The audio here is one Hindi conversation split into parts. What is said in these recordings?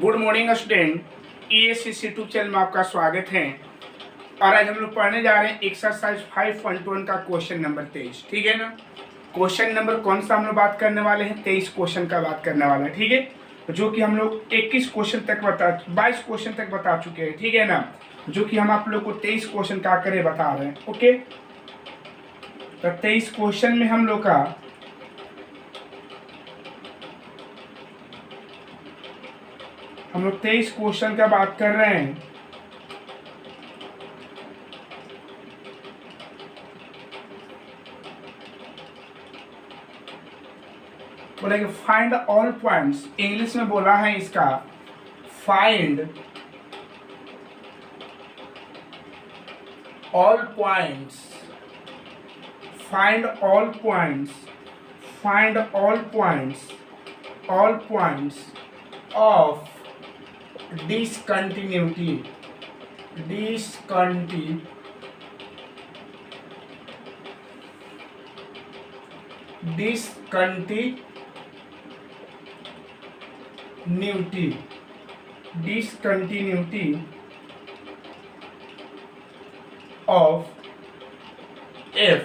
Good morning student, ESC YouTube channel में आपका स्वागत है। और आज हम लोग पढ़ने जा रहे हैं एक्सरसाइज 5.1 का क्वेश्चन नंबर 23। ठीक है ना। क्वेश्चन नंबर कौन सा हम लोग बात करने वाले हैं? 23 क्वेश्चन का बात करने वाले हैं। ठीक है, जो कि हम लोग 22 क्वेश्चन तक बता चुके हैं। ठीक है ना, जो कि हम आप लोग को 23 क्वेश्चन का करे बता रहे हैं। ओके, तो 23 क्वेश्चन में हम लोग का हम लोग 23 क्वेश्चन का बात कर रहे हैं। बोलेंगे फाइंड ऑल पॉइंट्स, इंग्लिश में बोला है इसका find all points, find all points, find all points, all points of discontinuity, discontinuity of f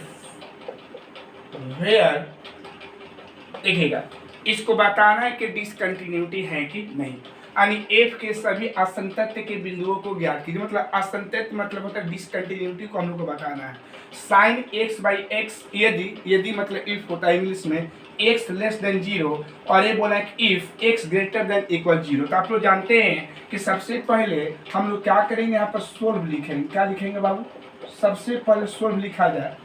where, देखिएगा इसको बताना है कि डिसकंटिन्यूटी है कि नहीं, यानी एफ के सभी असंतत्य के बिंदुओं को ज्ञात कीजिए। मतलब असंतत्य मतलब होता है डिसकंटिन्यूटी को हम लोग को बताना है। साइन एक्स बाई एक्स यदि मतलब इफ होता है इंग्लिश में एक्स लेस देन 0, और ये बोला है कि if X greater than equal 0। तो आप लोग जानते हैं कि सबसे पहले हम लोग क्या करेंगे, यहाँ पर सोल्व लिखेंगे। क्या लिखेंगे बाबू? सबसे पहले सोल्व लिखा जाए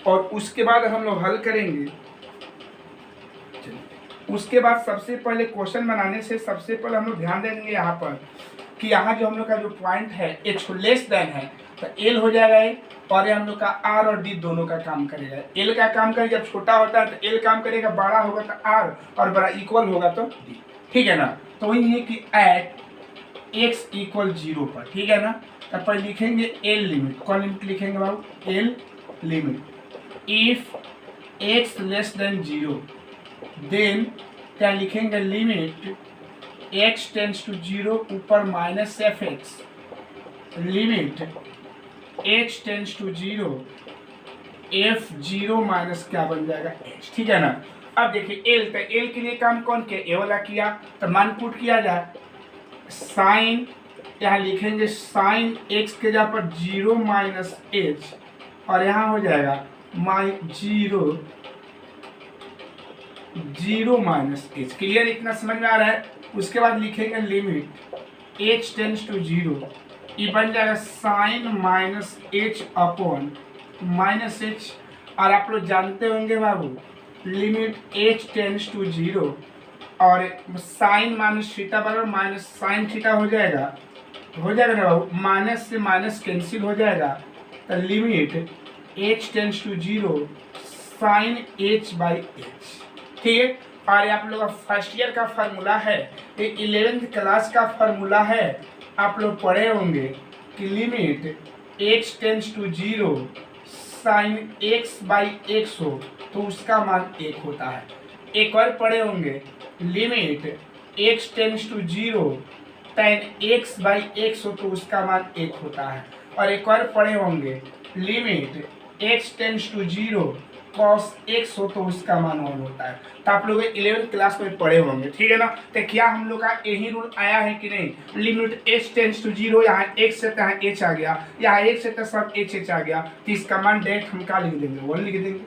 और उसके बाद हम लोग हल करेंगे। उसके बाद सबसे पहले क्वेश्चन बनाने से सबसे पहले हम लोग ध्यान देंगे यहाँ पर कि यहाँ जो हम लोग का जो पॉइंट है एच लेस देन है, तो एल हो जाएगा ए, और ये हम लोग का आर और डी दोनों का काम करेगा। एल का काम करेगा, जब छोटा होता है तो एल काम करेगा, बड़ा होगा तो आर, और बड़ा इक्वल होगा तो डी। ठीक है ना। तो वही है कि एट एक्स इक्वल 0 पर, ठीक है ना, तब पर लिखेंगे एल लिमिट। कौन लिमिट लिखेंगे बाबू? L limit. If X less than 0 then क्या लिखेंगे? लिमिट x टेंड्स टू 0 ऊपर minus F X, limit x tends to 0 F 0 minus क्या बन जाएगा? h। ठीक है ना। अब देखिए एल, तो एल के लिए काम कौन किया? ए वाला किया, तो मान पुट किया जाए। साइन यहाँ लिखेंगे साइन x के जगह पर 0 माइनस एच, और यहाँ हो जाएगा जीरो माइनस एच। क्लियर? इतना समझ में आ रहा है। उसके बाद लिखेंगे लिमिट एच टेंड्स टू 0, ये बन जाएगा sine minus H upon minus H. और आप लोग जानते होंगे बाबू लिमिट एच टेंड्स टू 0 और साइन माइनस थीटा बराबर माइनस साइन थीटा हो जाएगा ना बाबू। माइनस से माइनस कैंसिल हो जाएगा, तो limit H tends to 0 sine H by H. ठीक है। और आप लोग का फर्स्ट ईयर का फार्मूला है, ये 11th क्लास का फार्मूला है, आप लोग पढ़े होंगे कि limit X tends to 0 sine X by X हो तो उसका मान 1 होता है। एक और पढ़े होंगे limit X tends to 0 tan X by X हो तो उसका मान 1 होता है। और एक और पढ़े होंगे limit X tends to 0 cos x हो तो उसका मान 1 होता है। तो आप लोग 11th क्लास में पढ़े होंगे। ठीक है ना। तो क्या हम लोग का यही रूल आया है कि नहीं? लिमिट h टेंड्स टू 0, यहाँ x से यहाँ h आ गया, यहाँ x से तो सब h आ गया, तो इसका मान डायरेक्ट हम क्या लिख देंगे? 1 लिख देंगे।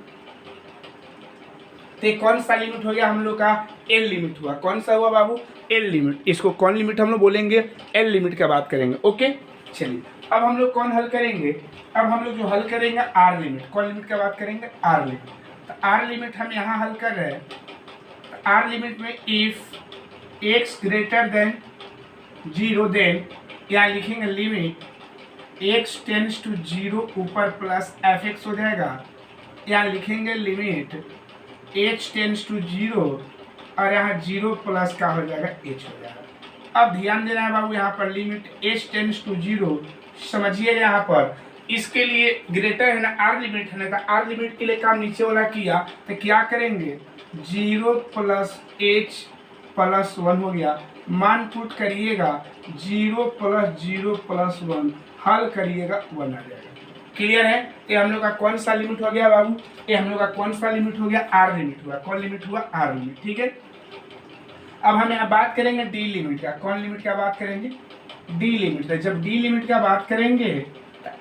तो कौन सा लिमिट हो गया हम लोग का? एल लिमिट हुआ। कौन सा हुआ बाबू? L limit. इसको कौन लिमिट हम लोग बोलेंगे? एल लिमिट का बात करेंगे। ओके, चलिए अब हम लोग कौन हल करेंगे? अब हम लोग जो हल करेंगे आर लिमिट। कौन लिमिट का बात करेंगे? R limit. तो आर लिमिट हम यहाँ हल कर रहे हैं। आर लिमिट में if X greater than 0 then यहाँ लिखेंगे लिमिट एक्स टेंड्स टू 0 ऊपर प्लस एफ एक्स हो जाएगा, यहाँ लिखेंगे लिमिट एच टेंड्स टू 0 और यहाँ 0 प्लस का हो जाएगा एच हो जाएगा। अब ध्यान देना है बाबू, यहाँ पर लिमिट एच टेंड्स टू 0 समझिए, यहाँ पर इसके लिए ग्रेटर है ना आर लिमिट है ना, तो आर लिमिट के लिए काम नीचे वाला किया, तो क्या करेंगे 0 प्लस एच प्लस 1 हो गया, मान पुट करिएगा 0 + 0 + 1 हल करिएगा 1 आ जाएगा। क्लियर है? ये हम लोग का कौन सा लिमिट हो गया बाबू? ये हम लोग का कौन सा लिमिट हो गया? आर लिमिट हुआ। कौन लिमिट हुआ? R limit. ठीक है, अब हम यहाँ बात करेंगे डी लिमिट का। कौन लिमिट का बात करेंगे? डी लिमिट का। जब डी लिमिट का बात करेंगे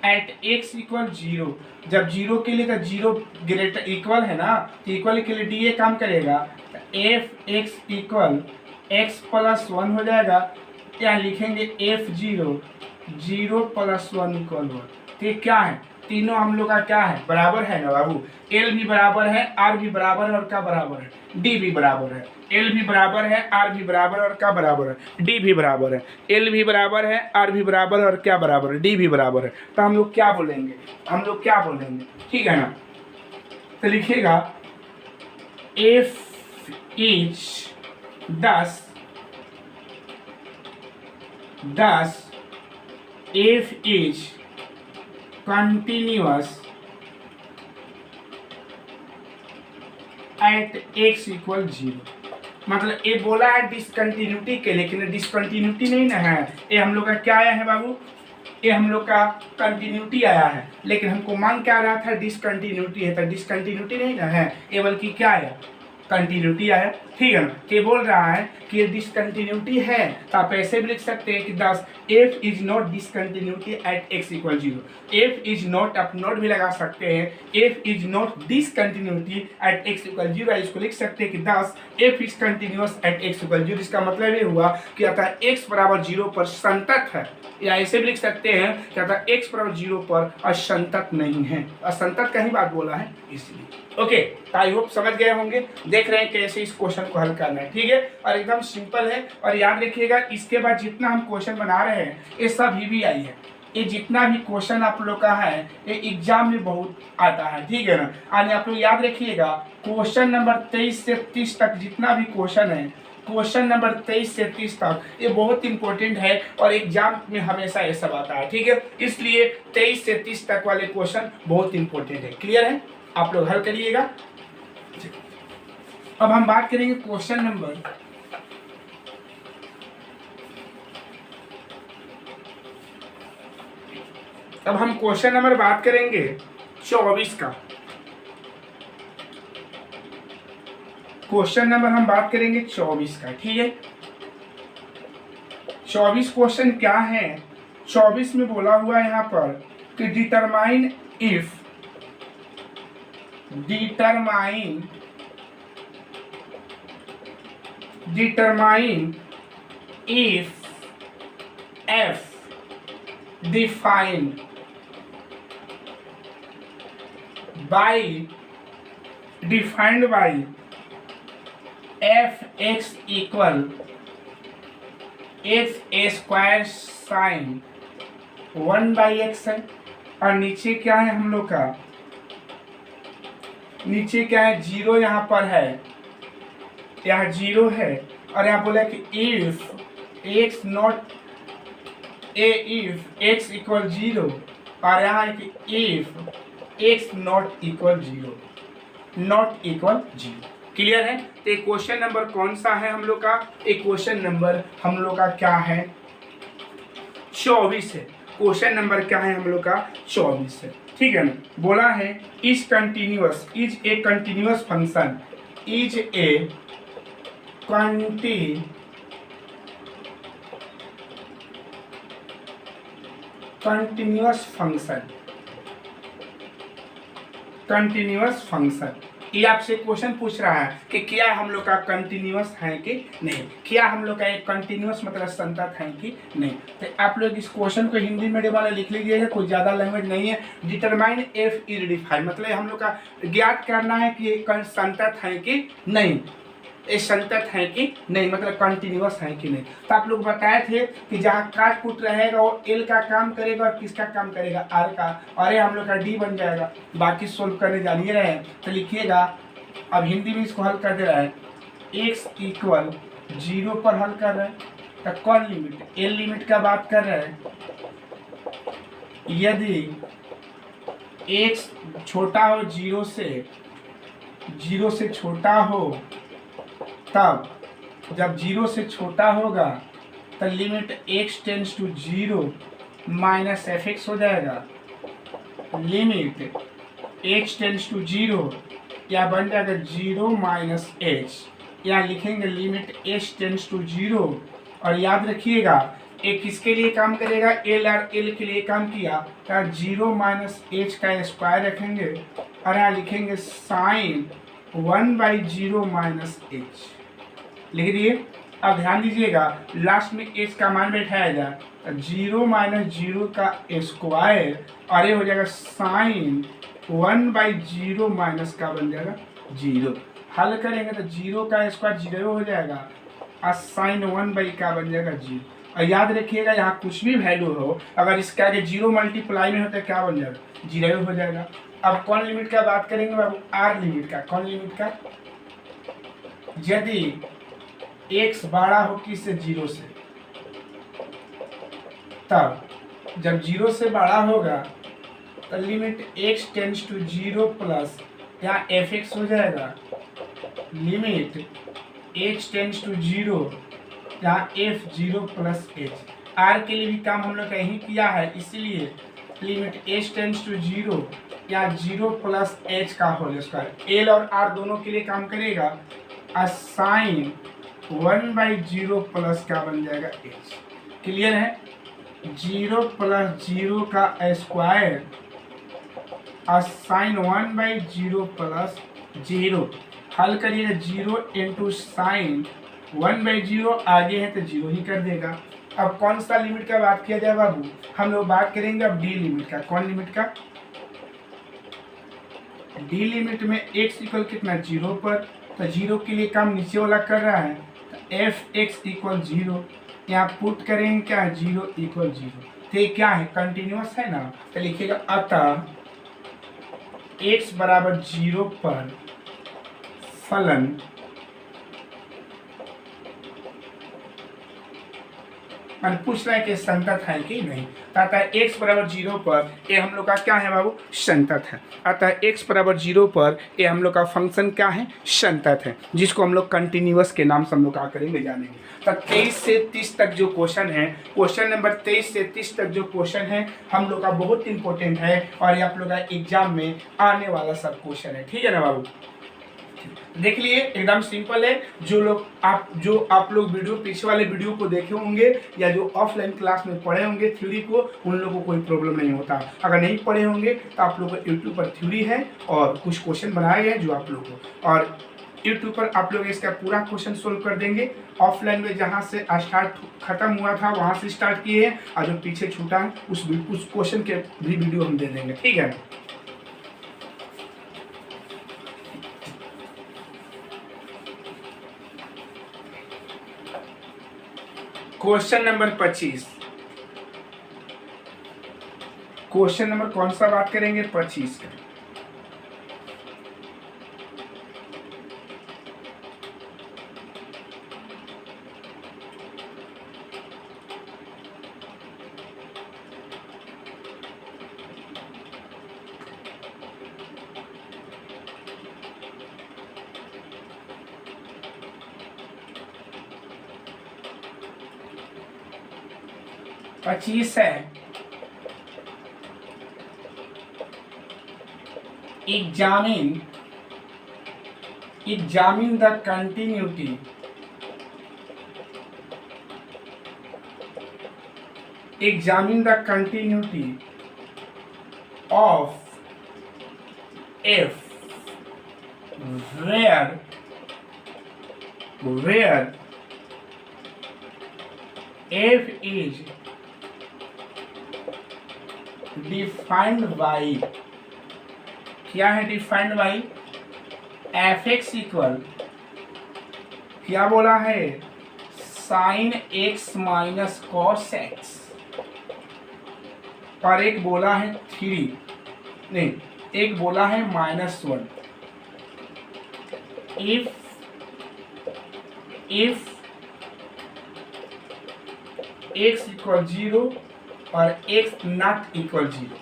एट x = 0, जब 0 के लिए तो 0 ग्रेटर इक्वल है ना, तो इक्वल के लिए डी ये काम करेगा, f(x) = x + 1 हो जाएगा। यहाँ लिखेंगे f(0) 0 + 1 = 1। तो ये क्या है? तीनों हम लोग का क्या है? बराबर है ना बाबू। एल भी बराबर है, आर भी बराबर है, और क्या बराबर है? डी भी बराबर है। एल भी बराबर है, आर भी बराबर है, और क्या बराबर है? डी भी बराबर है। एल भी बराबर है, आर भी बराबर है, और क्या बराबर है? डी भी बराबर है। तो हम लोग क्या बोलेंगे? हम लोग क्या बोलेंगे? ठीक है ना, तो लिखिएगा F is 10 F is continuous at x = 0। मतलब ये बोला है डिसकंटिन्यूटी के, लेकिन डिसकंटिन्यूटी नहीं ना है, ये हम लोग का क्या आया है बाबू? ये हम लोग का कंटिन्यूटी आया है, लेकिन हमको मांग क्या रहा था? डिसकंटिन्यूटी है, तो डिसकंटिन्यूटी नहीं ना है ये, बल्कि क्या आया? कंटिन्यूटी आया। ठीक है ना, ये बोल रहा है कि ये डिसकंटिन्यूटी है, तो आप ऐसे भी लिख सकते हैं कि 10 f is not discontinuity at x = 0। f is not, आप नॉट भी लगा सकते हैं, f is not discontinuity at x = 0। इसको लिख सकते हैं कि 10 f is continuous at x = 0। इसका मतलब ये हुआ कि अतः x = 0 पर संतत है, या ऐसे भी लिख सकते हैं कि अतः x = 0 पर असंतत नहीं है। असंतत का ही बात बोला है इसलिए। ओके, आई होप समझ गए होंगे। देख रहे हैं कैसे इस क्वेश्चन को हल करना है। ठीक है, और एकदम सिंपल है। और याद रखिएगा, इसके बाद जितना हम क्वेश्चन बना रहे हैं ये सब VBI है। ये जितना भी क्वेश्चन आप लोग का है ये एग्जाम में बहुत आता है। ठीक है ना, आज आप लोग याद रखिएगा क्वेश्चन नंबर 23 से 30 तक जितना भी क्वेश्चन है, क्वेश्चन नंबर 23 से 30 तक ये बहुत इंपॉर्टेंट है, और एग्जाम में हमेशा ये सब आता है। ठीक है, इसलिए 23 से 30 तक वाले क्वेश्चन बहुत इंपॉर्टेंट है। क्लियर है? आप लोग हल करिएगा। अब हम बात करेंगे क्वेश्चन नंबर बात करेंगे 24 का। क्वेश्चन नंबर हम बात करेंगे 24 का। ठीक है, 24 क्वेश्चन क्या है? 24 में बोला हुआ है यहाँ पर कि determine if f defined by f(x) = x² sin 1/x है। और नीचे क्या है हम लोग का? नीचे क्या है? 0 यहाँ पर है, यहाँ 0 है। और यहाँ बोला कि if x = 0, और यहाँ है कि if x ≠ 0। क्लियर है? तो एक क्वेश्चन नंबर कौन सा है हम लोग का? एक क्वेश्चन नंबर हम लोग का क्या है? 24 है। क्वेश्चन नंबर क्या है हम लोग का? 24 है। ठीक है ना, बोला है is a continuous function continuous function. ये आपसे क्वेश्चन पूछ रहा है कि क्या हम लोग का कंटिन्यूअस है कि नहीं, क्या हम लोग का एक कंटिन्यूअस मतलब संतत है कि नहीं। तो आप लोग इस क्वेश्चन को हिंदी मीडियम वाले लिख लीजिएगा, कोई ज़्यादा लैंग्वेज नहीं है। डिटरमाइन f इज डिफाइंड, मतलब हम लोग का ज्ञात करना है कि ये संतत है कि नहीं, ये संतत है कि नहीं, मतलब कंटिन्यूअस है कि नहीं। तो आप लोग बताए थे कि जहाँ काट कुट रहेगा वो एल का काम करेगा, और किसका काम करेगा? आर का, और ये हम लोग का डी बन जाएगा। बाकी सोल्व करने जानिए रहे हैं, तो लिखिएगा। अब हिंदी में इसको हल कर दे रहा है, x = 0 पर हल कर रहे हैं। तो कौन लिमिट? एल लिमिट का बात कर रहे हैं। यदि x छोटा हो 0 से छोटा हो तब जब 0 से छोटा होगा तो limit x tends to 0 minus F X हो जाएगा। लिमिट h टेंस टू 0 या बन जाएगा 0 माइनस एच, या लिखेंगे लिमिट h टेंस टू 0। और याद रखिएगा एक किसके लिए काम करेगा, एल और एल के लिए काम किया तो 0 माइनस एच का स्क्वायर रखेंगे और यहाँ लिखेंगे साइन 1/0 माइनस एच लिख दिए। अब ध्यान दीजिएगा लास्ट में एच का मान बैठाया जाए तो 0 माइनस 0 का स्क्वायर और ये हो जाएगा साइन 1/0 माइनस का बन जाएगा 0। हल करेंगे तो 0 का स्क्वायर 0 हो जाएगा और साइन 1 का बन जाएगा 0। और याद रखिएगा यहाँ कुछ भी वैल्यू हो अगर इसके आगे 0 मल्टीप्लाई में होता है क्या बन जाएगा, 0 हो जाएगा। अब कौन लिमिट का बात करेंगे बाबू, आर लिमिट का। कौन लिमिट का, यदि x बड़ा हो किससे, 0 से, तब जब 0 से बड़ा होगा तो limit x tends to 0 plus यहाँ एफ एक्स हो जाएगा। लिमिट h टेंस टू 0 यहाँ एफ 0 प्लस एच। आर के लिए भी काम हम लोग यही किया है, इसलिए लिमिट h टेंस टू 0 या 0 प्लस एच का होल स्क्वायर। एल और आर दोनों के लिए काम करेगा और साइन 1/0 प्लस का बन जाएगा एच। क्लियर है, 0 प्लस 0 का स्क्वायर और साइन 1/0 प्लस 0। हल करिएगा 0 इंटू साइन 1/0, आगे है तो 0 ही कर देगा। अब कौन सा लिमिट का बात किया जाए बाबू, हम लोग बात करेंगे अब डी लिमिट का। कौन लिमिट का, डी लिमिट में x इक्वल कितना 0 पर, तो 0 के लिए काम नीचे वाला कर रहा है तो एफ एक्स इक्वल 0, यहाँ पुट करेंगे क्या, 0 इक्वल 0। तो ये क्या है, कंटिन्यूअस है ना, तो लिखिएगा अतः x बराबर 0 पर फलन पूछ रहा है कि संतत है कि नहीं। अतः x बराबर 0 पर ये हम लोग का क्या है बाबू, संतत है। अतः x बराबर 0 पर ये हम लोग का फंक्शन क्या है, संतत है, जिसको हम लोग कंटिन्यूअस के नाम से हम लोग क्या करेंगे, जानेंगे। तो 23 से 30 तक जो क्वेश्चन है, क्वेश्चन नंबर 23 से 30 तक जो क्वेश्चन है हम लोग का बहुत इंपॉर्टेंट है और ये आप लोग का एग्जाम में आने वाला सब क्वेश्चन है। ठीक है ना बाबू, देख लिए एकदम सिंपल है। जो आप लोग वीडियो पीछे वाले वीडियो को देखे होंगे या जो ऑफलाइन क्लास में पढ़े होंगे थ्योरी को, उन लोगों को कोई प्रॉब्लम नहीं होता। अगर नहीं पढ़े होंगे तो आप लोग को यूट्यूब पर थ्योरी है और कुछ क्वेश्चन बनाए गए जो आप लोग को, और यूट्यूब पर आप लोग इसका पूरा क्वेश्चन सोल्व कर देंगे। ऑफलाइन में जहाँ से स्टार्ट खत्म हुआ था वहाँ से स्टार्ट किए हैं और जो पीछे छूटा है उस क्वेश्चन के भी वीडियो हम दे देंगे। ठीक है, क्वेश्चन नंबर 25। क्वेश्चन नंबर कौन सा बात करेंगे, 25 का। पच्चीस है, examine the continuity of f where f is defined by, क्या है defined by, F X equal क्या बोला है, sine x minus cos x, और एक बोला है 3, नहीं एक बोला है -1। इफ x इक्वल 0 और x नॉट इक्वल 0,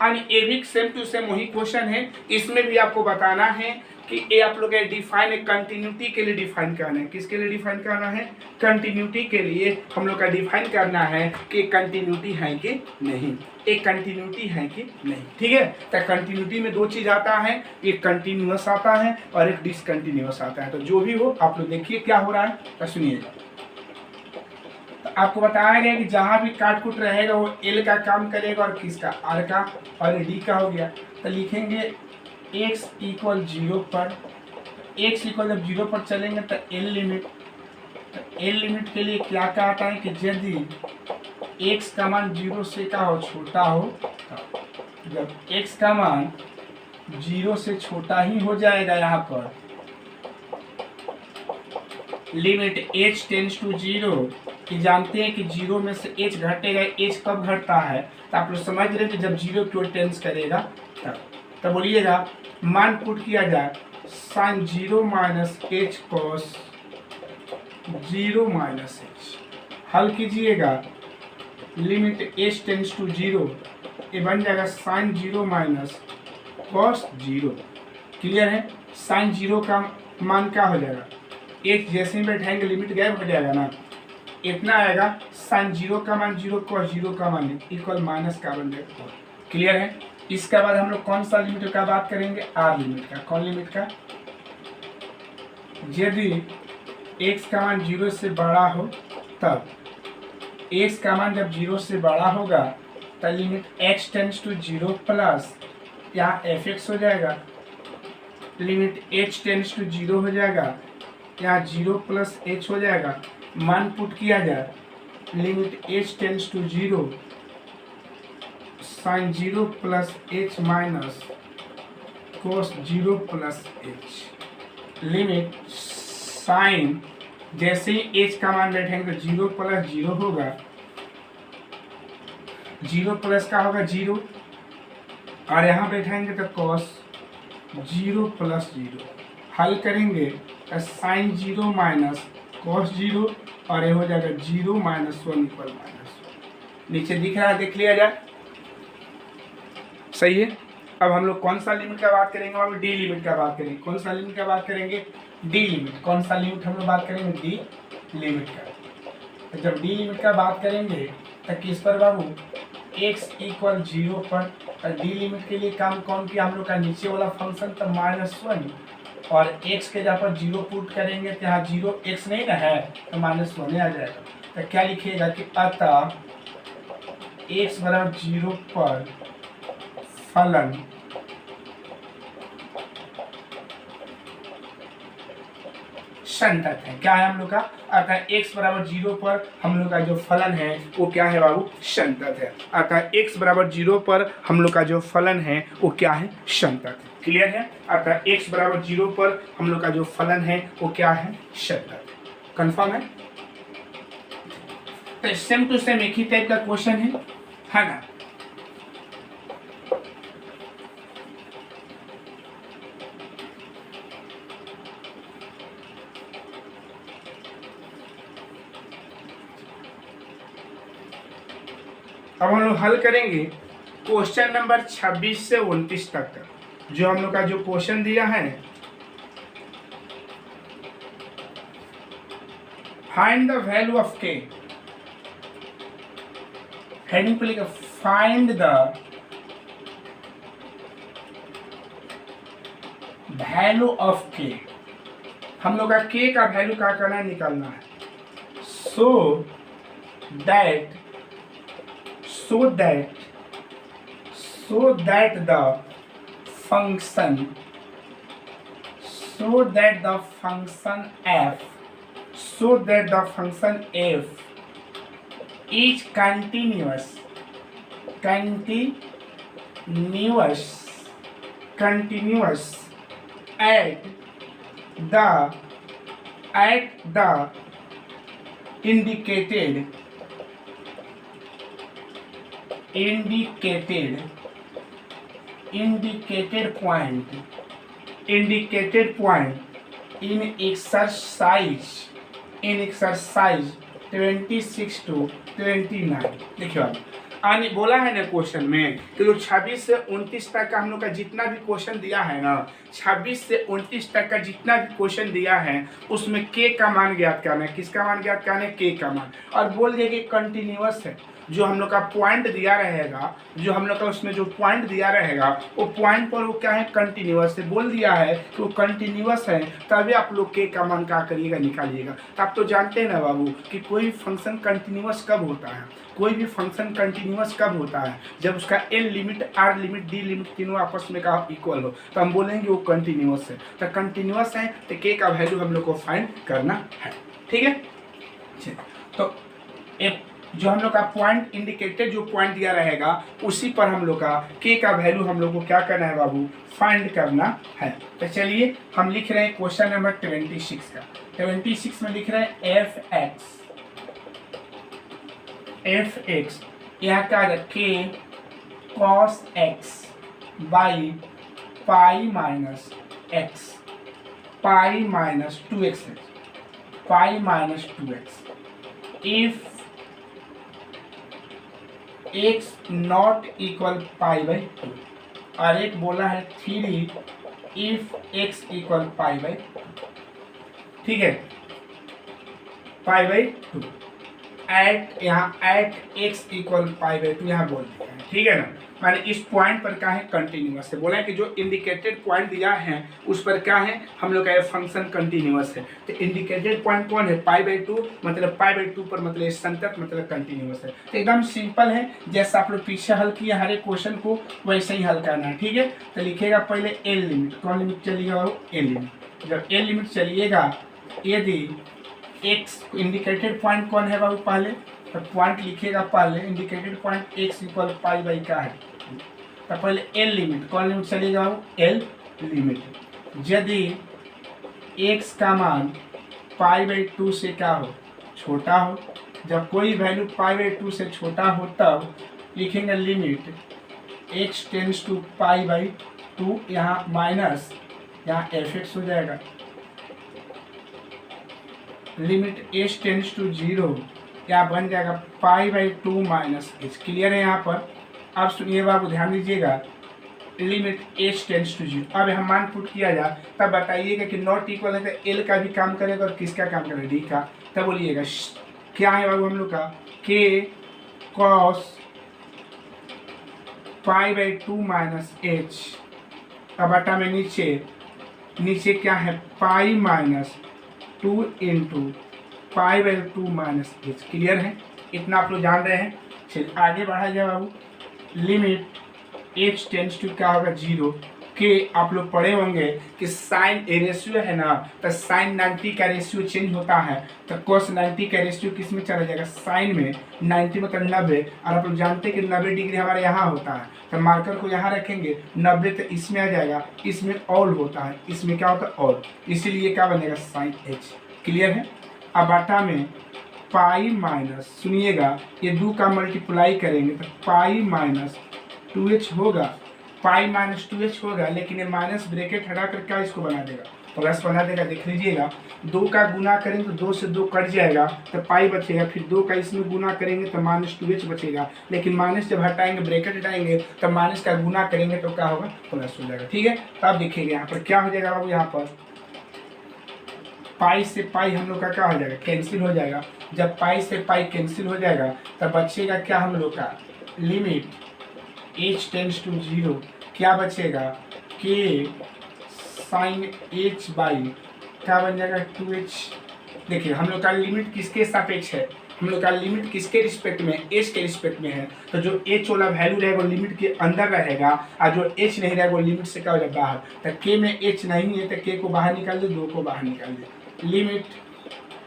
और ये भी सेम टू सेम वही क्वेश्चन है। इसमें भी आपको बताना है कि ये आप लोग डिफाइन कंटिन्यूटी के लिए डिफाइन करना है। किसके लिए डिफाइन करना है? कंटिन्यूटी के लिए हम लोग का डिफाइन करना है कि कंटिन्यूटी है कि नहीं, एक कंटिन्यूटी है कि नहीं। ठीक है, तो कंटिन्यूटी में दो चीज आता है, एक कंटिन्यूअस आता है और एक डिसकंटिन्यूअस आता है। तो जो भी हो आप लोग देखिए क्या हो रहा है, तो सुनिएगा। तो आपको बताया गया कि जहां भी काट कुट रहेगा वो एल का काम करेगा और किसका? आर का, और डी का हो गया। तो लिखेंगे x इक्वल 0 पर, x इक्वल जब 0 पर चलेंगे तो एल लिमिट, तो एल लिमिट के लिए क्या कहता है कि यदि x का मान 0 से का हो, छोटा हो, जब x का मान 0 से छोटा ही हो जाएगा यहाँ पर, लिमिट h टेंस टू 0, कि जानते हैं कि 0 में से h घटेगा। h कब घटता है? तो आप लोग समझ रहे हैं कि जब 0 की ओर टेंस करेगा तब बोलिएगा मान पुट किया जाए sine 0 minus H cos 0 minus H, हल कीजिएगा लिमिट h टेंस टू 0, ये बन जाएगा साइन 0 माइनस कॉस 0। क्लियर है? साइन 0 का मान क्या हो जाएगा? एक जैसे ही बैठाएंगे लिमिट गायब हो जाएगा ना, इतना आएगा साइन 0 का मान 0 कॉस 0 का मान इक्वल माइनस का बन जाएगा। क्लियर है? इसके बाद हम लोग कौन सा लिमिट का बात करेंगे? आर लिमिट का। कौन लिमिट का? यदि x का मान 0 से बड़ा हो तब, x का मान जब 0 से बड़ा होगा तो limit x tends to 0 plus यहाँ fx हो जाएगा, लिमिट h टेंस टू 0 हो जाएगा, यहाँ 0 प्लस h हो जाएगा। मान पुट किया जाए limit h tends to 0 sine 0 plus h minus cos 0 plus h, limit sine जैसे ही h का मान बैठेंगे तो 0 प्लस 0 होगा, 0 प्लस का होगा 0, और यहाँ बैठाएंगे तो कॉस 0 प्लस 0, हल करेंगे तो साइन 0 माइनस कॉस 0 और ये हो जाएगा 0 माइनस 1 इक्वल -1। नीचे दिख रहा है, देख लिया जाए। सही है। अब हम लोग कौन सा लिमिट का बात करेंगे? अब डी लिमिट का बात करेंगे। कौन सा लिमिट का बात करेंगे? D limit. कौन सा लिमिट हम लोग बात करेंगे? डी लिमिट का। तो जब डी लिमिट का बात करेंगे तो किस पर बाबू? x इक्वल 0 पर। डी लिमिट के लिए काम कौन किया हम लोग का? नीचे वाला फंक्शन तो -1, और x के जहाँ पर 0 पुट करेंगे तो यहाँ 0 x नहीं ना है तो -1 आ जाएगा। तो क्या लिखिएगा कि अतः x बराबर 0 पर फलन संतत है। क्या है हम लोग का? अतः x बराबर 0 पर हम लोग का जो फलन है वो क्या है बाबू? संतत है। अतः x बराबर 0 पर हम लोग का जो फलन है वो क्या है? संतत है। क्लियर है? अतः x बराबर 0 पर हम लोग का जो फलन है वो क्या है? संतत। कंफर्म है? तो सेम टू सेम एक ही टाइप का क्वेश्चन है ना? अब हम लोग हल करेंगे क्वेश्चन नंबर 26 से 29 तक का, जो हम लोग का जो क्वेश्चन दिया है, find the value of k। Heading पे लिखा find the value of k। हम लोग का k का वैल्यू क्या करना है? निकालना है। So that the function f is continuous at the indicated point in exercise 26 to 29। देखिए आप आने बोला है ना क्वेश्चन में कि जो 26 से 29 तक का हम लोग का जितना भी क्वेश्चन दिया है ना, 26 से 29 तक का जितना भी क्वेश्चन दिया है उसमें के का मान ज्ञात करना है। किसका मान ज्ञात करना है? के का मान। और बोल दिया कि कंटिन्यूअस है, जो हम लोग का पॉइंट दिया रहेगा, जो हम लोग का उसमें जो पॉइंट दिया रहेगा वो पॉइंट पर वो क्या है? कंटिन्यूअस है। बोल दिया है कि वो कंटिन्यूअस है, तभी आप लोग के का मान क्या करिएगा? निकालिएगा। तो आप तो जानते हैं ना बाबू कि कोई फंक्शन कंटिन्यूअस कब होता है, कोई भी फंक्शन कंटिन्यूअस कब होता है? जब उसका L limit, R limit, D limit तीनों आपस में का इक्वल हो, तो हम बोलेंगे वो कंटिन्यूअस है। तो कंटिन्यूअस है तो के का वैल्यू हम लोग को फाइंड करना है। ठीक है, तो एक जो हम लोग का पॉइंट इंडिकेटेड जो पॉइंट दिया रहेगा उसी पर हम लोग का के का वैल्यू हम लोग को क्या करना है बाबू? फाइंड करना है। तो चलिए हम लिख रहे हैं क्वेश्चन नंबर 26 का। 26 में लिख रहे हैं एफ एक्स यहाँ का के cos X by pi minus X, pi minus 2x, pi minus 2x if x not equal pi by 2, और एक बोला है 3 if x equal pi by 2। ठीक है, पाई बाई 2 एट यहाँ at x equal pi by 2 यहाँ बोल दिया है। ठीक है ना, माने इस पॉइंट पर क्या है? कंटिन्यूअस है। बोला है कि जो इंडिकेटेड पॉइंट दिया है उस पर क्या है? हम लोग का ये फंक्शन कंटिन्यूअस है। तो इंडिकेटेड पॉइंट कौन है? पाई बाई 2, मतलब पाई बाई 2 पर मतलब संतत मतलब कंटिन्यूअस है। तो एकदम सिंपल है, जैसा आप लोग पीछे हल किया हर एक क्वेश्चन को वैसे ही हल करना है। ठीक है, तो लिखेगा पहले एल लिमिट। कौन लिमिट चलिएगा? L limit. जब एल लिमिट चलिएगा, यदि एक्स इंडिकेटेड पॉइंट कौन है बाबू? पहले तो पॉइंट लिखेगा, पहले indicated point X equal pi by का है। तो पहले एल लिमिट, कौन लिमिट चलेगा बाबू? L limit. यदि एक्स का मान पाई बाई 2 से क्या हो? छोटा हो। जब कोई वैल्यू पाई बाई 2 से छोटा हो तब लिखेंगे limit X tends to pi by 2, यहाँ माइनस यहाँ एफ एक्स हो जाएगा, लिमिट एच टेंस टू 0 क्या बन जाएगा? पाई बाई 2 माइनस एच। क्लियर है यहाँ पर? अब सुनिए बाबू, ध्यान दीजिएगा, लिमिट एच टेंस टू 0। अब हम मान पुट किया जाए तब बताइएगा कि नॉट इक्वल है तो एल का भी काम करेगा और किसका काम करेगा? डी का। तब बोलिएगा क्या है बाबू हम लोग का? के cos pi by 2 minus H, अब बटा में नीचे क्या है? Pi minus 2 into pi by 2 minus H. Clear है? इतना आप लोग जान रहे हैं। चलिए आगे बढ़ा जाए बाबू। लिमिट एच टेंस टू क्या होगा? 0 के आप लोग पढ़े होंगे कि साइन ए रेशियो है ना, तो साइन 90 का रेशियो चेंज होता है, तो कोस 90 का रेशियो किस में चला जाएगा? साइन में। 90 मतलब 90, और आप लोग जानते हैं कि 90 डिग्री हमारे यहाँ होता है, तो मार्कर को यहाँ रखेंगे, 90 तो इसमें आ जाएगा, इसमें ऑल होता है, इसमें क्या होता है? ऑल, इसीलिए क्या बनेगा? Sine h. क्लियर है? अब बाटा में पाई माइनस, सुनिएगा ये 2 का मल्टीप्लाई करेंगे तो पाई माइनस 2h होगा, पाई माइनस 2h होगा, लेकिन ये माइनस ब्रैकेट हटा कर क्या इसको बना देगा? प्लस बना देगा। देख लीजिएगा, 2 का गुना करेंगे तो 2 से 2 कट जाएगा तो पाई बचेगा, फिर 2 का इसमें गुना करेंगे तो माइनस 2h बचेगा, लेकिन माइनस जब हटाएंगे ब्रैकेट हटाएंगे तो माइनस का गुना करेंगे तो क्या होगा? प्लस हो जाएगा। ठीक है, तो आप देखिएगा यहाँ पर क्या हो जाएगा बाबू? यहाँ पर पाई से पाई हम लोग का क्या हो जाएगा? कैंसिल हो जाएगा। जब पाई से पाई कैंसिल हो जाएगा तब बचेगा क्या हम लोग का? लिमिट एच टेंस टू 0 क्या बचेगा? के साइन एच बाई क्या बन जाएगा? 2h। देखिए हम लोग का लिमिट किसके सापेक्ष है? हम लोग का लिमिट किसके रिस्पेक्ट में? एच के रिस्पेक्ट में है, तो जो एच वाला वैल्यू रहेगा वो लिमिट के अंदर रहेगा, और जो एच नहीं रहेगा वो लिमिट से क्या हो जाएगा? बाहर। तो के में एच नहीं है तो के को बाहर निकाल दे, 2 को बाहर निकाल दे। लिमिट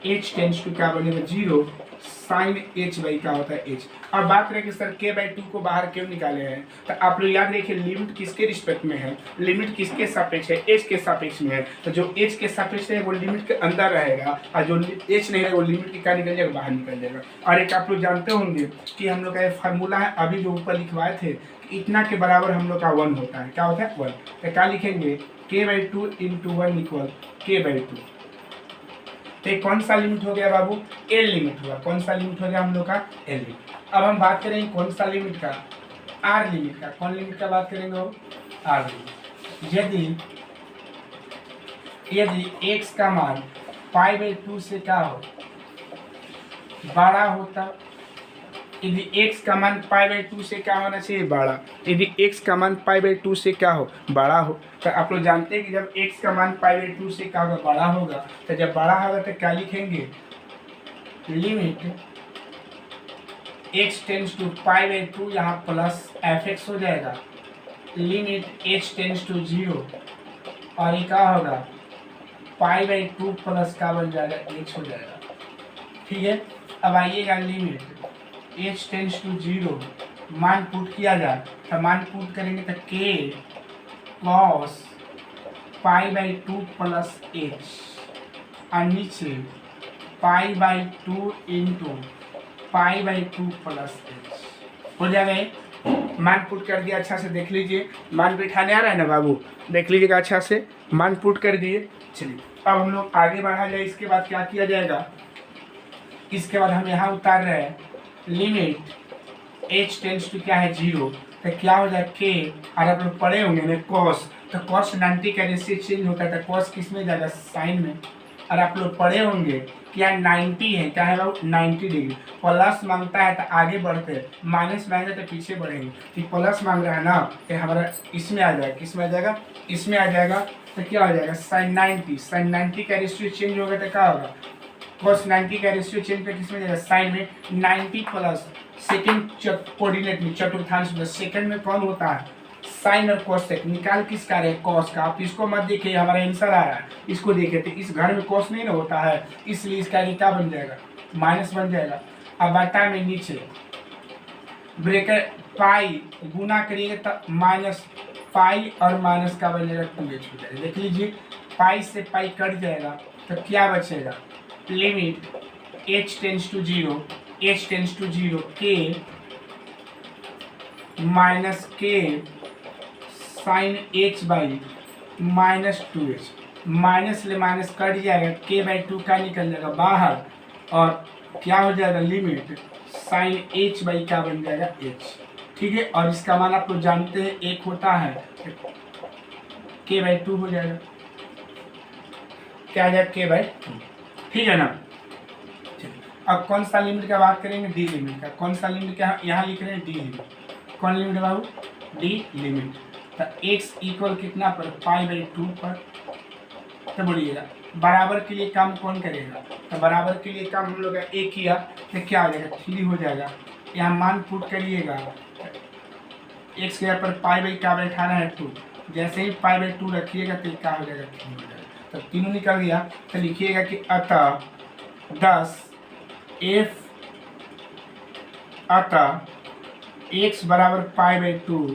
एच टेंस टू क्या बनेगा? 0, साइन एच बाई क्या होता है? एच। अब बात करें कि सर के बाई 2 को बाहर क्यों निकाले हैं, तो आप लोग याद रखिए लिमिट किसके रिस्पेक्ट में है? लिमिट किसके सापेक्ष है? एच के सापेक्ष में है, तो जो एच के सापेक्ष है वो लिमिट के अंदर रहेगा, और जो एच नहीं रहेगा वो लिमिट के क्या निकल जाएगा? बाहर निकल जाएगा। और एक आप लोग जानते होंगे कि हम लोग का फार्मूला है, अभी जो ऊपर लिखवाए थे, इतना के बराबर हम लोग का 1 होता है। क्या होता है? 1। तो क्या लिखेंगे? के बाई 2 इंटू 1 इक्वल के बाई 2। तो कौन सा लिमिट हो गया बाबू? एल लिमिट हुआ। कौन सा लिमिट हो गया हम लोग का? L limit. अब हम बात करेंगे कौन सा लिमिट का, आर लिमिट का। कौन लिमिट का बात करेंगे वो, आर लिमिट। यदि x का मान π/2 से क्या हो, बड़ा होता, यदि x का मान π/2 से क्या होना चाहिए, बड़ा। यदि x का मान π/2 से क्या हो, बड़ा हो, तो आप लोग जानते हैं कि जब x का मान π/2 से क्या होगा, बड़ा होगा, तो जब बड़ा होगा तो क्या लिखेंगे, लिमिट x टेंड्स टू π/2, यहाँ प्लस fx हो जाएगा, लिमिट h टेंड्स टू 0, और ये क्या होगा, π/2 प्लस का बन जाएगा h हो जाएगा। ठीक है, अब आइएगा लिमिट h टेंड्स टू 0, मान पुट किया जाए, तो मान पुट करेंगे तो k cos π/2 प्लस h, और नीचे π/2 इंटू π/2 प्लस h हो जाएगा। मान पुट कर दिया, अच्छा से देख लीजिए, मान बिठाने आ रहा है ना बाबू, देख लीजिएगा अच्छा से, मान पुट कर दिए। चलिए अब हम लोग आगे बढ़ा जाए, इसके बाद क्या किया जाएगा, इसके बाद हम यहाँ उतार रहे हैं लिमिट h टेंड्स टू क्या है 0, तो क्या हो जाए k, और आप लोग पढ़े होंगे ना cos, तो cos 90 का रेशियो चेंज होता है, तो cos किस में जाएगा, साइन में। और आप लोग पढ़े होंगे कि यहाँ 90 है, क्या है बाबू, 90 डिग्री। प्लस मांगता है तो आगे बढ़ते हैं, माइनस मांगे तो पीछे बढ़ेंगे। तो प्लस मांग रहा है ना, तो हमारा इसमें आ जाएगा, किसमें आ जाएगा, इसमें आ जाएगा, तो क्या हो जाएगा, साइन 90। साइन 90 का रेशियो चेंज होगा तो क्या होगा, cos 90 का रेशियो चेंज करके किसमें जाएगा, साइन में। 90 प्लस सेकेंड कोऑर्डिनेट में, चतुर्थांश में, सेकंड में कौन होता है, साइन और cos से निकाल किसका रहे, cos का। आप इसको मत देखिए, हमारा आंसर आ रहा है, इसको देखिए, तो इस घर में cos नहीं ना होता है, इसलिए इसका क्या बन जाएगा, माइनस बन जाएगा। अब बटा में नीचे ब्रेकेट पाई गुना करिएगा तो माइनस पाई और माइनस का बन जाएगा 2h हो जाएगा। देख लीजिए, पाई से पाई कट जाएगा तो क्या बचेगा, limit h tends to 0, h tends to 0 k minus k sine h by minus 2h, minus ले माइनस कट जाएगा, k/2 का निकल जाएगा बाहर, और क्या हो जाएगा, लिमिट साइन h बाई क्या बन जाएगा, h। ठीक है, और इसका मान आप लोग जानते हैं एक होता है, k/2 हो जाएगा, क्या आ जाएगा, k/2। ठीक है ना। अब कौन सा लिमिट का बात करेंगे, डी लिमिट का। कौन सा लिमिट का, यहाँ लिख रहे हैं डी लिमिट। कौन लिमिट बाबू, डी लिमिट। तो x इक्वल कितना पर, π/2 पर। तो बोलिएगा बराबर के लिए काम कौन करेगा, तो बराबर के लिए काम हम लोग एक किया तो क्या हो जाएगा, 3 हो जाएगा। यहाँ मान पुट करिएगा, x के पर π/2 क्या बैठाना है 2, जैसे ही π/2 रखिएगा तो क्या हो जाएगा, 3 हो जाएगा। तो तीनों निकल गया, तो लिखिएगा कि अतः 10 f अतः x बराबर π/2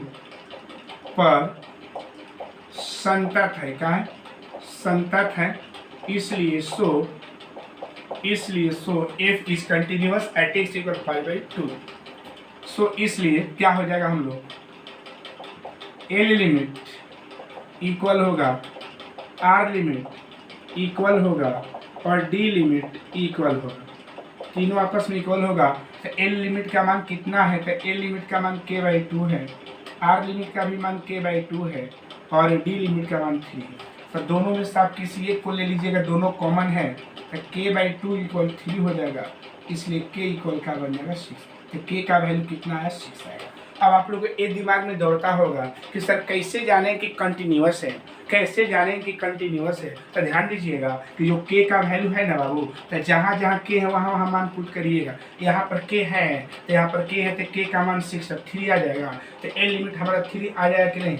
पर संतत है, क्या है, संतत है, इसलिए so f is continuous at x equal π/2। So इसलिए क्या हो जाएगा, हम लोग l लिमिट इक्वल होगा r लिमिट इक्वल होगा और d लिमिट इक्वल होगा, तीनों आपस में इक्वल होगा। तो l लिमिट का मान कितना है, तो l लिमिट का मान k/2 है, r लिमिट का भी मान k/2 है, और d लिमिट का मान 3 है। तो दोनों में से आप किसी एक को ले लीजिएगा, दोनों कॉमन है, तो k/2 इक्वल 3 हो जाएगा, इसलिए k इक्वल का बन जाएगा 6। तो k का वैल्यू कितना है, 6 आएगा। अब आप लोगों को ये दिमाग में दौड़ता होगा कि सर कैसे जाने कि कंटिन्यूअस है, कैसे जाने कि कंटिन्यूअस है। तो ध्यान दीजिएगा कि जो k का वैल्यू है ना बाबू, तो जहाँ जहाँ k है वहाँ वहाँ मान पुट करिएगा। यहाँ पर k है तो यहाँ पर k है, तो k का मान 6 है, 3 आ जाएगा। तो l लिमिट हमारा 3 आ जाएगा कि नहीं,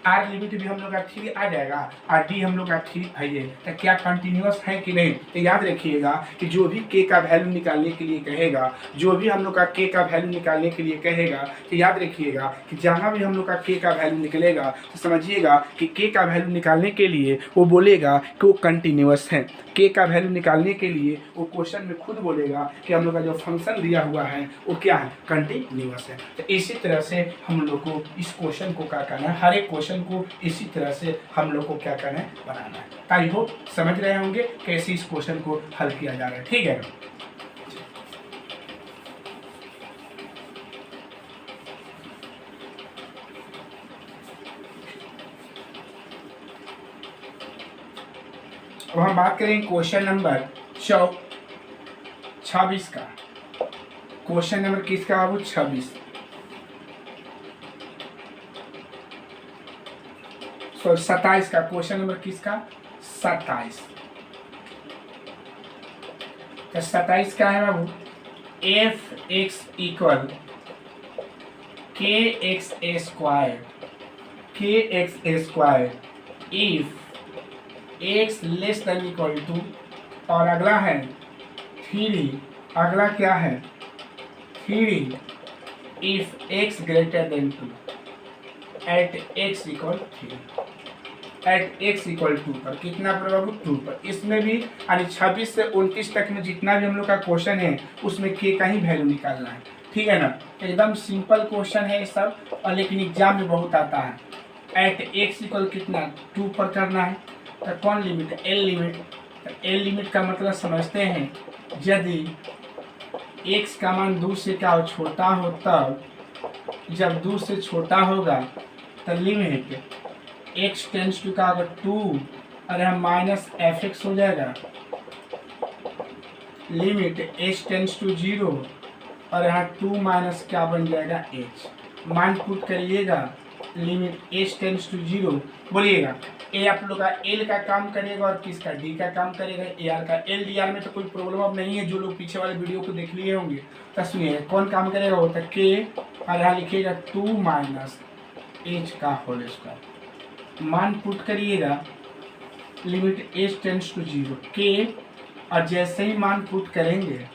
आर लिमिट भी हम लोग का 3 आ जाएगा, और डी हम लोग का 3 आइए। तो क्या कंटिन्यूअस है कि नहीं। तो याद रखिएगा कि जो भी के का वैल्यू निकालने के लिए कहेगा, जो भी हम लोग का के का वैल्यू निकालने के लिए कहेगा, तो याद रखिएगा कि जहाँ भी हम लोग का के का वैल्यू निकलेगा तो समझिएगा कि के का वैल्यू निकालने के लिए वो बोलेगा कि वो कंटिन्यूअस है। के का वैल्यू निकालने के लिए वो क्वेश्चन में खुद बोलेगा कि हम लोग का जो फंक्शन दिया हुआ है वो क्या है, कंटिन्यूअस है। तो इसी तरह से हम लोग को इस क्वेश्चन को क्या करना है, हर एक क्वेश्चन को इसी तरह से हम लोग को क्या करना है, बनाना है। आई होप समझ रहे होंगे कैसे इस क्वेश्चन को हल किया जा रहा है। ठीक है। अब हम बात करेंगे क्वेश्चन नंबर 26 का। क्वेश्चन नंबर किसका बाबू? 26। सॉरी 27 का। क्वेश्चन नंबर किसका? 27। तो 27 क्या है बाबू? F X equal K X a square if X less than equal to, और अगला है 3, अगला क्या है 3 if X greater than 2 at X equal 3, at X equal 2 पर। कितना पर बाबू? 2 पर। इसमें भी यानी 26 से 29 तक में जितना भी हम लोग का क्वेश्चन है उसमें के का ही वैल्यू निकालना है, ठीक है ना। एकदम सिंपल क्वेश्चन है ये सब, और लेकिन एग्जाम में बहुत आता है। एट एक्स इक्वल कितना? 2 पर करना है। तो कौन लिमिट? L limit. तो एल लिमिट का मतलब समझते हैं, यदि एक्स का मान 2 से क्या हो? छोटा हो, तब जब 2 से छोटा होगा तो लिमिट एक्स टेंस टू का अगर 2 और हम माइनस एफ एक्स हो जाएगा, लिमिट एच टेंस टू 0 और यहाँ 2 माइनस क्या बन जाएगा? एच। मान पुट करिएगा, लिमिट एच टेंस टू 0, बोलिएगा ए आप लोग का एल का काम करेगा और किसका? डी का काम करेगा, ए आर का। एल डी आर में तो कोई प्रॉब्लम अब नहीं है, जो लोग पीछे वाले वीडियो को देख लिए होंगे। तो सुनिए कौन काम करेगा? वो तो के, और यहाँ लिखिएगा 2 माइनस एच का होल स्क्वायर। मान पुट करिएगा, लिमिट एच टेंस टू 0 के, और जैसे ही मान पुट करेंगे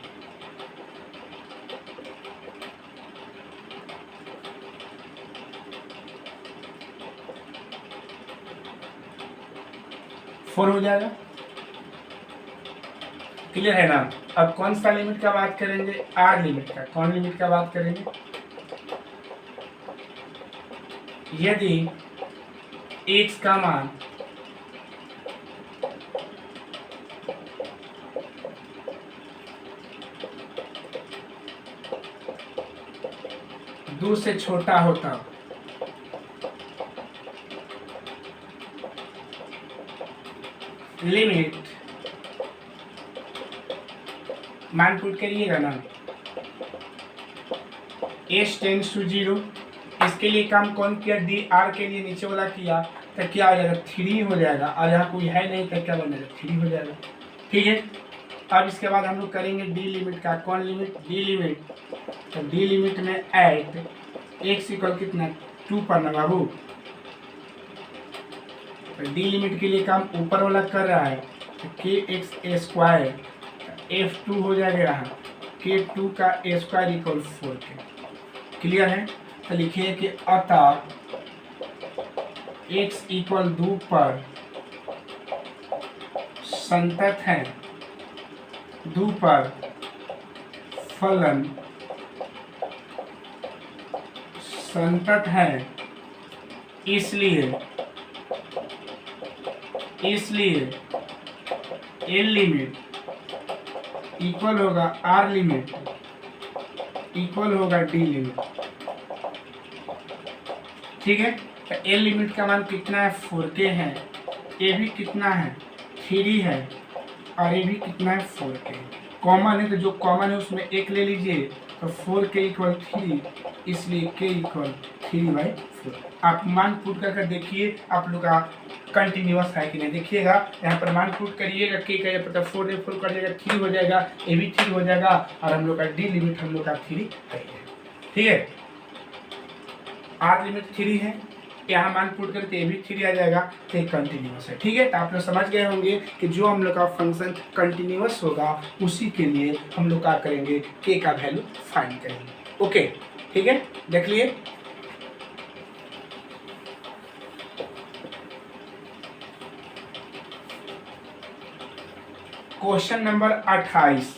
फोर हो जाएगा। क्लियर है ना। अब कौन सा लिमिट का बात करेंगे? आर लिमिट का। कौन लिमिट का बात करेंगे? यदि एक्स का मान दो से छोटा होता, लिमिट मान पुट करिएगा ना, एच टेंस टू 0। इसके लिए काम कौन किया? डी आर के लिए नीचे वाला किया, तो क्या हो जाएगा? 3 हो जाएगा, और यहाँ कोई है नहीं तो क्या बन जाएगा? 3 हो जाएगा, ठीक है। अब इसके बाद हम लोग करेंगे डी लिमिट का। कौन लिमिट? D limit. तो डी लिमिट में एट एक्स इक्वल कितना? 2 पर ना बाबू। तो डी लिमिट के लिए काम ऊपर वाला कर रहा है, तो के एक्स ए स्क्वायर F2 हो जाएगा यहाँ, K2 का ए स्क्वायर इक्वल 4K। क्लियर है। तो लिखिए कि अतः x इक्वल 2 पर संतत है, 2 पर फलन संतत है, इसलिए एल लिमिट इक्वल होगा आर लिमिट इक्वल होगा डी लिमिट, ठीक है। तो एल लिमिट का मान कितना है? 4K है। ए भी कितना है? 3 है, और ये भी कितना है? 4K। कॉमन है तो जो कॉमन है उसमें एक ले लीजिए, तो 4K इक्वल 3, इसलिए K इक्वल 3/4। आप मान पुट कर देखिए आप लोग का कंटिन्यूअस है कि नहीं। देखिएगा यहाँ पर मान पुट करिएगा, K का पता 4 ने 4 कर जाएगा, 3 हो जाएगा, ए भी 3 हो जाएगा, और हम लोग का डी लिमिट हम लोग का 3 है, ठीक है। आर लिमिट 3 है, यहाँ मान पुट करके ए भी 3 आ जाएगा, तो कंटिन्यूअस है, ठीक है। तो आप लोग समझ गए होंगे कि जो हम लोग का फंक्शन कंटिन्यूअस होगा उसी के लिए हम लोग क्या करेंगे? K का वैल्यू फाइंड करेंगे। ओके, ठीक है, देख लिए। Question number 28।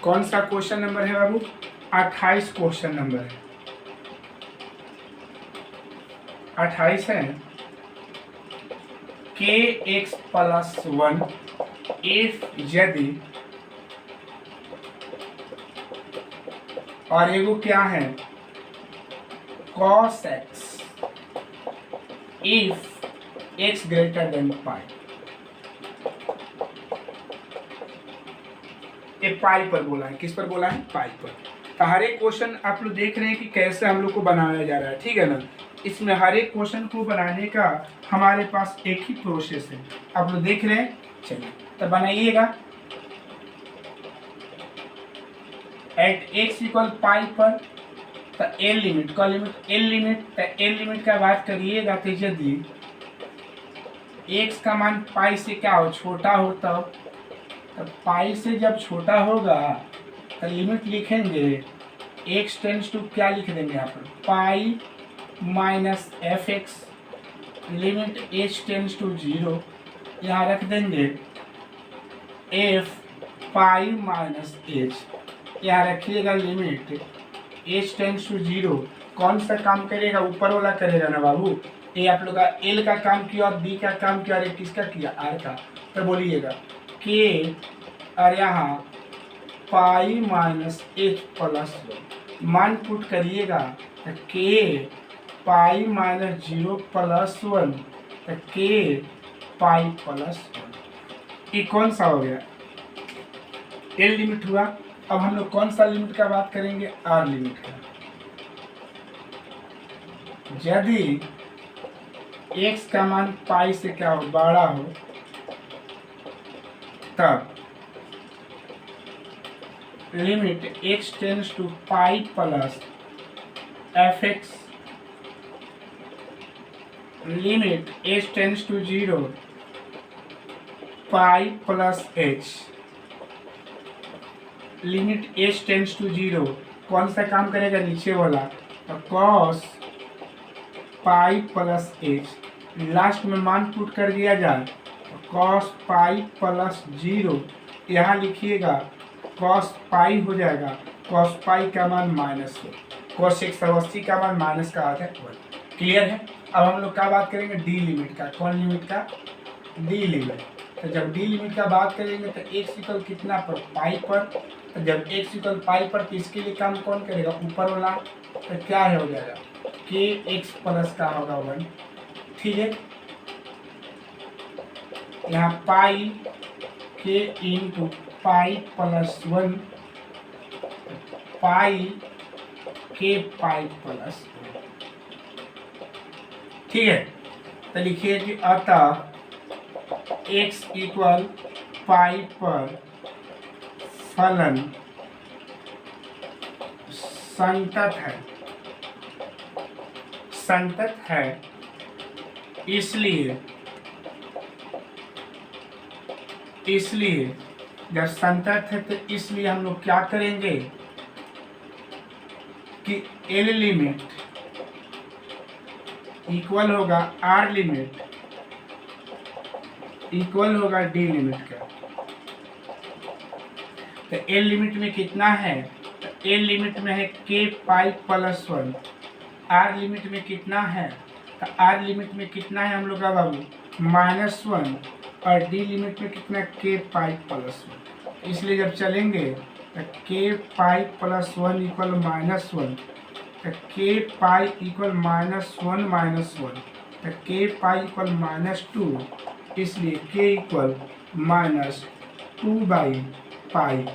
कौन सा क्वेश्चन नंबर है बाबू? 28 क्वेश्चन नंबर है। 28 है। kx + 1 इफ यदि, और एगो क्या है? cos x if X greater than pi. ये पाई पर बोला है, किस पर बोला है? पाई पर। तो हर एक क्वेश्चन आप लोग देख रहे हैं कि कैसे हम लोग को बनाया जा रहा है, ठीक है ना। इसमें हर एक क्वेश्चन को बनाने का हमारे पास एक ही प्रोसेस है, आप लोग देख रहे हैं। चलिए तो बनाइएगा। एट एक्स इक्वल पाई पर तो एल लिमिट का लिमिट एल लिमिट, तो एल लिमिट का बात करिएगा तो यदि एक्स का मान पाई से क्या हो, छोटा हो, तब तो पाई से जब छोटा होगा तो लिमिट लिखेंगे एक्स टेंस टू क्या लिख देंगे यहाँ पर, pi minus F X, limit H tends to 0, यहाँ रख देंगे एफ पाई माइनस एच, यहाँ रखिएगा लिमिट एच टेंस टू 0। कौन सा काम करेगा? ऊपर वाला करेगा ना बाबू। ये आप लोग का एल का काम किया और बी का काम किया और ये किसका किया? आर का। तो बोलिएगा के और यहाँ पाई माइनस एच प्लस मान पुट करिएगा तो के पाई माइनस 0 प्लस 1, तो के पाई प्लस 1। ये कौन सा हो गया? एल लिमिट हुआ। अब हम लोग कौन सा लिमिट का बात करेंगे? आर लिमिट का। यदि एक्स का मान पाई से क्या हो, बड़ा हो, तब limit X tends to pi plus F X, limit H tends to 0 pi plus H, limit H tends to 0। कौन सा काम करेगा? नीचे वाला। तो cos pi plus H, last में मान पुट कर दिया जाए तो कॉस पाई प्लस 0, यहाँ लिखिएगा कॉस पाई हो जाएगा, कॉस पाई का मान माइनस 1, कॉस 180 का मान माइनस का आधा 1। क्लियर है? अब हम लोग क्या बात करेंगे? डी लिमिट का। कौन लिमिट का? D limit. तो जब डी लिमिट का बात करेंगे तो एक्स इक्वल कितना पर? पाई पर। तो जब एक्स इक्वल पाई पर तो इसके लिए काम कौन करेगा? ऊपर वाला। तो क्या हो जाएगा? के एक्स प्लस का होगा 1, ठीक है। यहाँ पाई के इंटू पाई प्लस 1, पाई के पाई प्लस 1, ठीक है। तो लिखिए कि अतः x इक्वल पाई पर फलन संतत है, संतत है, इसलिए जब संतत है तो इसलिए हम लोग क्या करेंगे कि एल लिमिट इक्वल होगा आर लिमिट इक्वल होगा डी लिमिट का। तो एल लिमिट में कितना है? तो एल लिमिट में है के पाई प्लस 1, आर लिमिट में कितना है? तो आर लिमिट में कितना है हम लोग का बाबू? -1, और डी लिमिट में कितना? के पाई प्लस 1। इसलिए जब चलेंगे तो के पाई प्लस 1 इक्वल -1, तो के पाई इक्वल -1 -1, तो के पाई इक्वल -2, इसलिए k equal -2 by pi,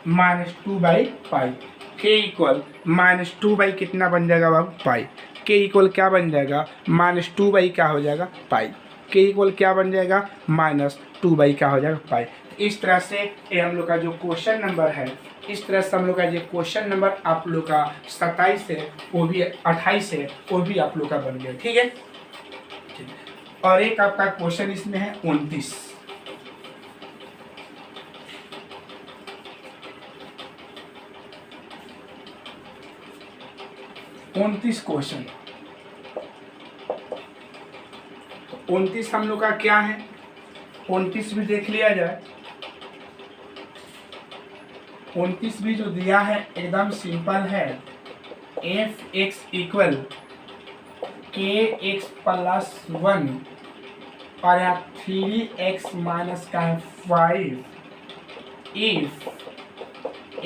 -2 by pi. k equal -2 by कितना बन जाएगा बाबू? पाई। k इक्वल क्या बन जाएगा? -2 बाई क्या हो जाएगा? पाई। k इक्वल क्या बन जाएगा? -2 बाई क्या हो जाएगा? पाई। इस तरह से ये हम लोग का जो क्वेश्चन नंबर है, इस तरह से हम लोग का ये क्वेश्चन नंबर आप लोग का 27 है, वो भी 28 है, वो भी आप लोग का बन गया, ठीक है। और एक आपका क्वेश्चन इसमें है 29। क्वेश्चन 29 हम लोग का क्या है? 29 भी देख लिया जाए। 29 भी जो दिया है एकदम सिंपल है। F X equal K X plus 1 और यहाँ 3x माइनस का है 5 if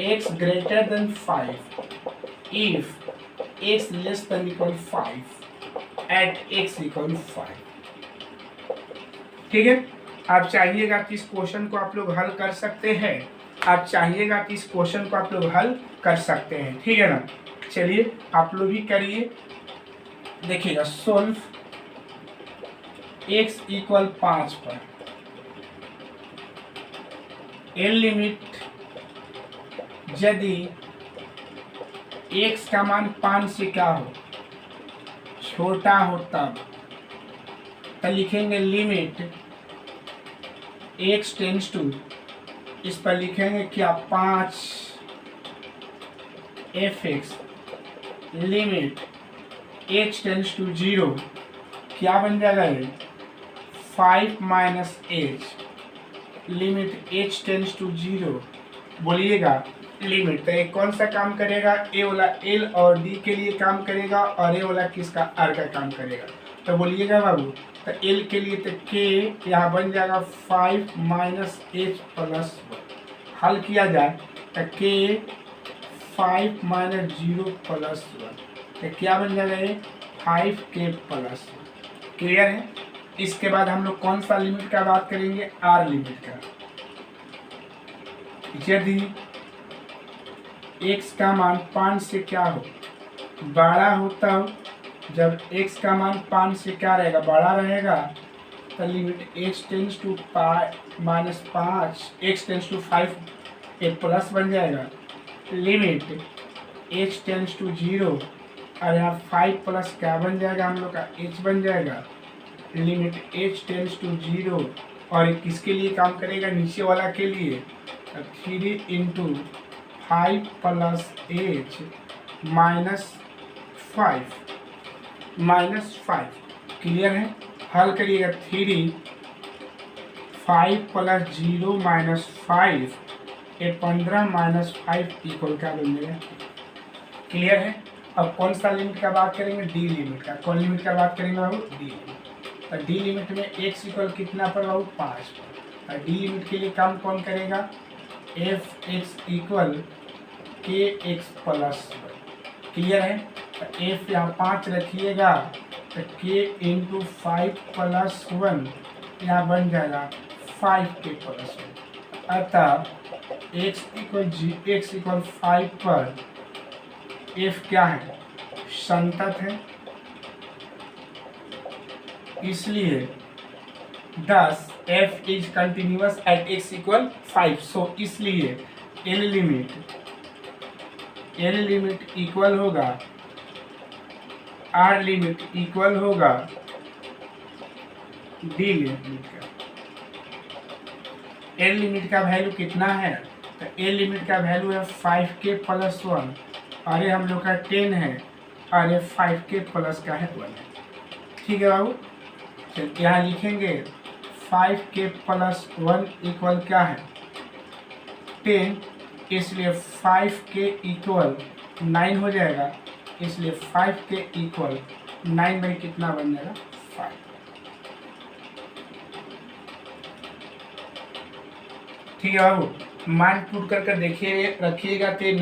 x greater than 5, if x less than equal 5 at x equal 5। ठीक है, आप चाहिएगा कि इस क्वेश्चन को आप लोग हल कर सकते हैं, आप चाहिएगा कि इस क्वेश्चन को आप लोग हल कर सकते हैं। ठीक है ना, चलिए आप लोग भी करिए, देखिएगा सोल्व x इक्वल 5 पर एल लिमिट यदि x का मान 5 से क्या हो, छोटा हो तब, तो लिखेंगे लिमिट x टेंस टू, इस पर लिखेंगे क्या 5 fx limit x tends to 0, क्या बन जाएगा ये 5 minus h limit h tends to 0। बोलिएगा लिमिट, तो ये कौन सा काम करेगा, ए वाला एल और डी के लिए काम करेगा और ए वाला किसका आर का काम करेगा। तो बोलिएगा बाबू, तो एल के लिए तो के यहाँ बन जाएगा 5 माइनस एच प्लस 1। हल किया जाए तो के 5 माइनस 0 प्लस 1, तो क्या बन जाएगा ये 5k प्लस 1। क्लियर है। इसके बाद हम लोग कौन सा लिमिट का बात करेंगे, आर लिमिट का। यदि x का मान 5 से क्या हो, बड़ा होता हो, जब x का मान 5 से क्या रहेगा, बड़ा रहेगा, तो limit x tends to minus 5 x tends to 5 एक प्लस बन जाएगा, लिमिट h टेंस टू 0 और यहाँ 5 प्लस क्या बन जाएगा हम लोग का h बन जाएगा, लिमिट h टेंस टू 0 और ये किसके लिए काम करेगा, नीचे वाला के लिए, 3 into 5 plus h minus 5। Clear है। हल करिएगा 3 5 प्लस 0 माइनस 5 ये 15 माइनस 5 इक्वल क्या बन जाएगा। क्लियर है। अब कौन सा लिमिट का बात करेंगे, डी लिमिट का। कौन लिमिट का बात करेंगे बाबू, डी लिमिट। तो डी लिमिट में x इक्वल कितना पर बाबू 5 पर। डी लिमिट के लिए काम कौन करेगा, F X equal K X plus. Clear है। तो एफ यहाँ 5 रखिएगा तो के इंटू 5 प्लस 1 यहाँ बन जाएगा 5k प्लस 1। अतः x इक्वल 5 पर f क्या है, संतत है, इसलिए thus f is continuous at x equal 5। सो इसलिए L लिमिट इक्वल होगा, R लिमिट इक्वल होगा D लिमिट का। L लिमिट का वैल्यू कितना है, तो L लिमिट का वैल्यू है 5k प्लस 1, अरे हम लोग का 10 है, अरे 5k प्लस का है 1 है। ठीक है बाबू। तो यहाँ लिखेंगे 5k प्लस 1 इक्वल क्या है 10, इसलिए 5k इक्वल 9 हो जाएगा, इसलिए 5k इक्वल 9 बाई कितना बन जाएगा 5। ठीक है बाबू। माइंड पुट कर देखिए रखिएगा, 10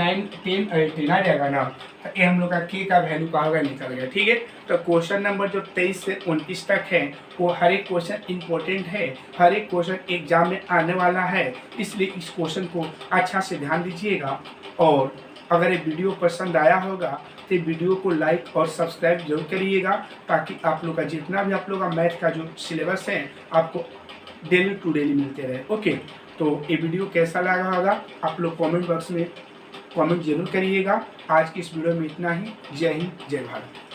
आ जाएगा ना, तो ये हम लोग का के का वैल्यू कहाँ होगा, निकल गया। ठीक है। तो क्वेश्चन नंबर जो 23 से 29 तक है वो हर एक क्वेश्चन इंपॉर्टेंट है, हर एक क्वेश्चन एग्जाम में आने वाला है, इसलिए इस क्वेश्चन को अच्छा से ध्यान दीजिएगा। और अगर ये वीडियो पसंद आया होगा तो वीडियो को लाइक और सब्सक्राइब जरूर करिएगा, ताकि आप लोग का जितना भी आप लोग का मैथ का जो सिलेबस है आपको डेली टू डेली मिलते रहे। ओके, तो ये वीडियो कैसा लगा होगा आप लोग कमेंट बॉक्स में कमेंट जरूर करिएगा। आज की इस वीडियो में इतना ही। जय हिंद, जय भारत।